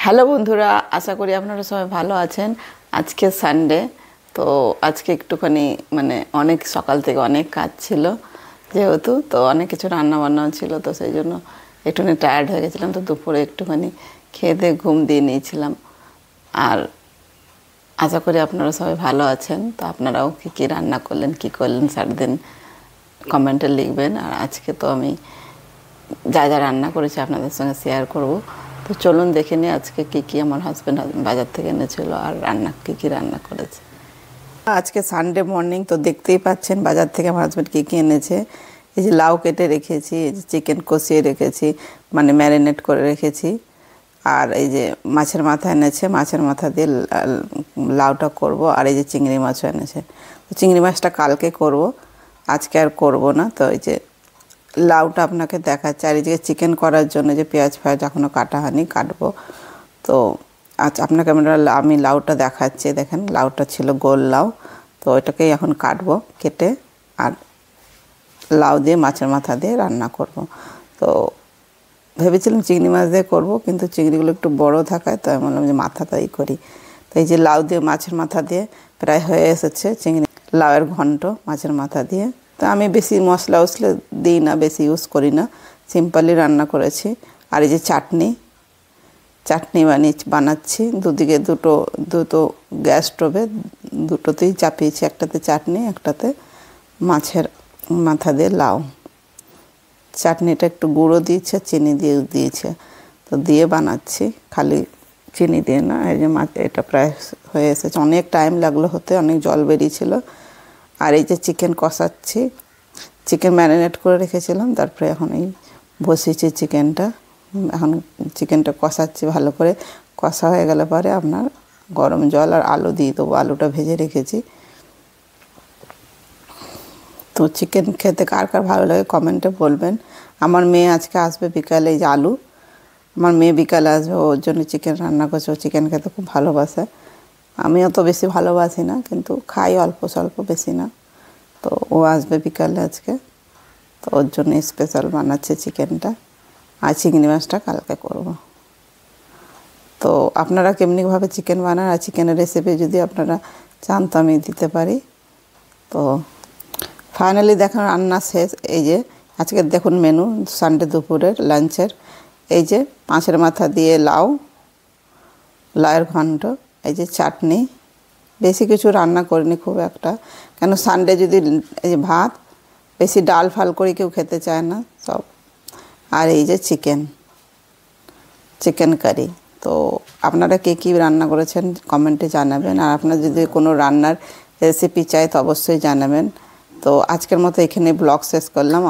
Hello বন্ধুরা, আশা করি আপনারা সবাই ভালো আছেন। আজকে সানডে, তো আজকে একটুখানি অনেক সকাল থেকে অনেক কাজ ছিল, যেহেতু তো অনেক কিছু রান্না বান্নাও ছিল, তো সেই জন্য একটুখানি টায়ার্ড হয়ে গেছিলাম। তো দুপুরে একটুখানি খেয়ে দিয়ে ঘুম দিয়ে নিয়েছিলাম। আর আশা করি আপনারা সবাই ভালো আছেন। তো আপনারাও কী কী রান্না করলেন, কী করলেন সারাদিন কমেন্টে লিখবেন। আর আজকে তো আমি যা যা রান্না করেছি আপনাদের সঙ্গে শেয়ার করব। তো চলুন দেখে নিই আজকে কী কী আমার হাজব্যান্ড বাজার থেকে এনেছিল আর কী কী রান্না করেছে। আজকে সানডে মর্নিং, তো দেখতেই পাচ্ছেন বাজার থেকে আমার হাজব্যান্ড কী কী এনেছে। এই যে লাউ কেটে রেখেছি, এই যে চিকেন কষিয়ে রেখেছি, ম্যারিনেট করে রেখেছি। আর এই যে মাছের মাথা এনেছে, মাছের মাথা দিয়ে লাউটা করব। আর এই যে চিংড়ি মাছও এনেছে। তো চিংড়ি মাছটা কালকে করব, আজকে আর করব না। তো এই যে লাউটা আপনাকে দেখাচ্ছে। আর এই যে চিকেন করার জন্য যে পেঁয়াজ এখনও কাটা হয়নি, কাটবো। তো আচ্ছা, আপনাকে আমি লাউটা দেখাচ্ছি। দেখেন, লাউটা ছিল গোল লাউ, তো ওইটাকেই এখন কাটবো, কেটে আর লাউ দিয়ে মাছের মাথা দিয়ে রান্না করব। তো ভেবেছিলাম চিংড়ি মাছ দিয়ে করব, কিন্তু চিংড়িগুলো একটু বড় থাকায় তো আমি বললাম যে মাথাটাই করি। তো এই যে লাউ দিয়ে মাছের মাথা দিয়ে প্রায় হয়ে এসেছে চিংড়ি লাউয়ের ঘন্ট মাছের মাথা দিয়ে। তো আমি বেশি মশলা দিই না, বেশি ইউজ করি না, সিম্পলি রান্না করেছি। আর এই যে চাটনি বানাচ্ছি। দুদিকে দুটো গ্যাস স্টোভে দুটোতেই চাপিয়েছি, একটাতে চাটনি, একটাতে মাছের মাথা দিয়ে লাউ। চাটনিটা একটু গুঁড়ো দিয়েছে, চিনি দিয়েছে, তো দিয়ে বানাচ্ছি, খালি চিনি দিয়ে না। এই যে এটা প্রায় হয়ে এসেছে, অনেক টাইম লাগলো হতে, অনেক জল বেরিয়েছিল। আর এই যে চিকেন কষাচ্ছি, চিকেন ম্যারিনেট করে রেখেছিলাম, তারপরে এখন এই বসিয়েছি চিকেনটা। এখন চিকেনটা কষাচ্ছি ভালো করে। কষা হয়ে গেলে পরে আপনার গরম জল আর আলু দিয়ে দেবো। আলুটা ভেজে রেখেছি। তো চিকেন খেতে কার কার ভালো লাগে কমেন্টে বলবেন। আমার মেয়ে আজকে আসবে বিকালে, এই যে আমার মেয়ে বিকালে আসবে, ওর জন্য চিকেন রান্না করছে। ও চিকেন খেতে খুব ভালোবাসে। আমিও তো বেশি ভালোবাসি না, কিন্তু খাই অল্প স্বল্প, বেশি না। তো ও আসবে বিকালে আজকে, তো ওর জন্য স্পেশাল বানাচ্ছে চিকেনটা। আর চিংড়ি মাছটা কালকে করব। তো আপনারা কেমনিভাবে চিকেন বানান, আর চিকেনের রেসিপি যদি আপনারা চান তো আমি দিতে পারি। তো ফাইনালি দেখুন রান্না শেষ। এই যে আজকে দেখুন মেনু সানডে দুপুরের লাঞ্চের। এই যে মাছের মাথা দিয়ে লাউয়ের ঘন্ট, এই যে চাটনি। বেশি কিছু রান্না করিনি খুব একটা, কেন সানডে যদি এই যে ভাত, বেশি ডাল ফাল করে কেউ খেতে চায় না সব। আর এই যে চিকেন কারি। তো আপনারা কে কী রান্না করেছেন কমেন্টে জানাবেন। আর আপনার যদি কোনো রান্নার রেসিপি চাই তো অবশ্যই জানাবেন। তো আজকের মতো এখানে ব্লগ শেষ করলাম।